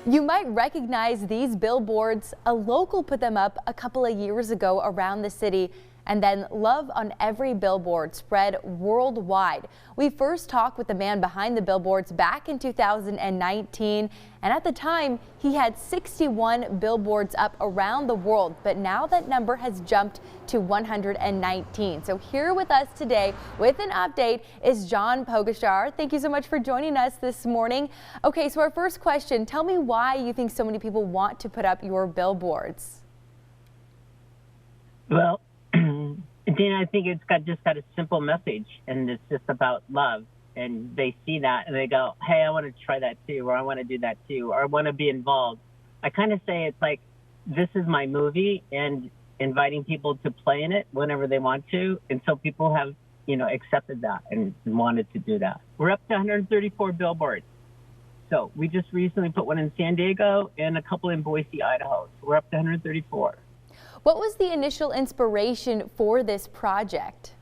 You might recognize these billboards. A local put them up a couple of years ago around the city, and then love on every billboard spread worldwide. We first talked with the man behind the billboards back in 2019, and at the time he had 61 billboards up around the world, but now that number has jumped to 119. So here with us today with an update is John Pogashar. Thank you so much for joining us this morning. Okay, so our first question, tell me why you think so many people want to put up your billboards. Well, Dana, I think it's just got a simple message, and it's just about love. And they see that and they go, hey, I want to try that too, or I want to do that too, or I want to be involved. I kind of say it's like, this is my movie, and inviting people to play in it whenever they want to. And so people have, accepted that and wanted to do that. We're up to 134 billboards. So we just recently put one in San Diego and a couple in Boise, Idaho. So we're up to 134. What was the initial inspiration for this project?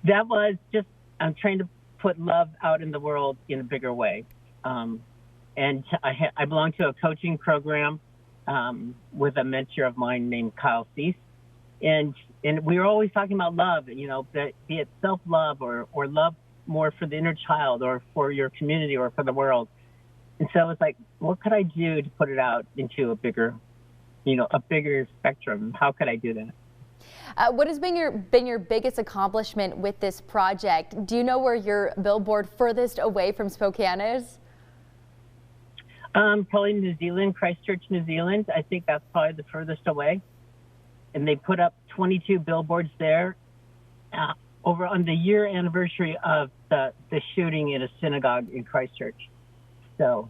That was just, I'm trying to put love out in the world in a bigger way. And I belong to a coaching program with a mentor of mine named Kyle Cease. And we were always talking about love, that be it self-love or love more for the inner child or for your community or for the world. And so it's like, what could I do to put it out into a bigger spectrum? How could I do that? What has been your biggest accomplishment with this project? Do you know where your billboard furthest away from Spokane is? Probably New Zealand, Christchurch, New Zealand. I think that's probably the furthest away. And they put up 22 billboards there over on the year anniversary of the shooting in a synagogue in Christchurch. So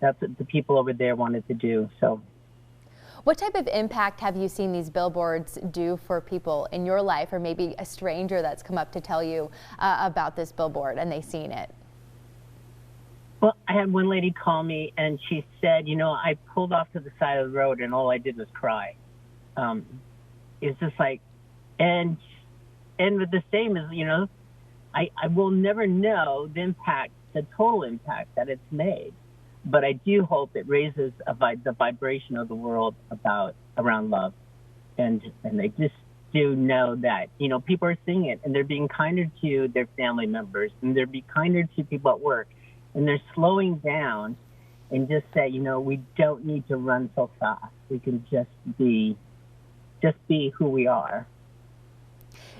that's what the people over there wanted to do. So. What type of impact have you seen these billboards do for people in your life, or maybe a stranger that's come up to tell you about this billboard and they've seen it? Well, I had one lady call me and she said, I pulled off to the side of the road and all I did was cry. It's just like, and with the same as, I will never know the total impact that it's made. But I do hope it raises the vibration of the world around love. And I just do know that, people are seeing it and they're being kinder to their family members and they're being kinder to people at work. And they're slowing down and just say, we don't need to run so fast. We can just be who we are.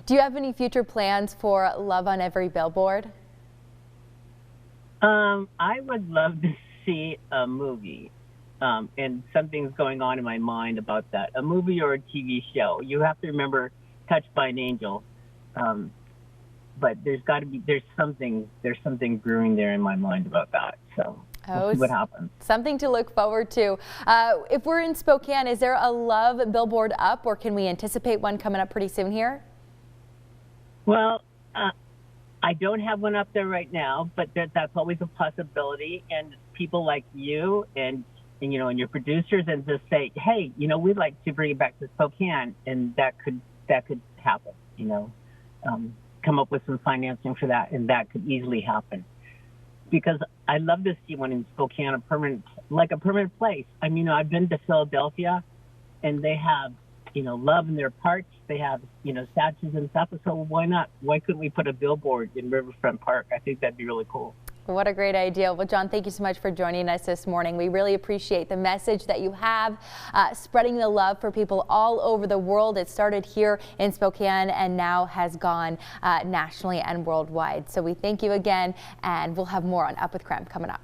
Do you have any future plans for Love on Every Billboard? I would love to see a movie, and something's going on in my mind about that. A movie or a TV show. You have to remember Touched by an Angel, but there's something brewing there in my mind about that. So we'll see what happens. Something to look forward to. If we're in Spokane, is there a Love billboard up, or can we anticipate one coming up pretty soon here? Well, I don't have one up there right now, but that's always a possibility. And people like you and your producers, and just say, hey, we'd like to bring it back to Spokane, and that could happen. Come up with some financing for that, and that could easily happen. Because I love to see one in Spokane, a permanent place. I mean, I've been to Philadelphia, and they have love in their parks. They have, statues and stuff. So why not? Why couldn't we put a billboard in Riverfront Park? I think that'd be really cool. What a great idea. Well, John, thank you so much for joining us this morning. We really appreciate the message that you have, spreading the love for people all over the world. It started here in Spokane and now has gone nationally and worldwide. So we thank you again, and we'll have more on Up with Crime coming up.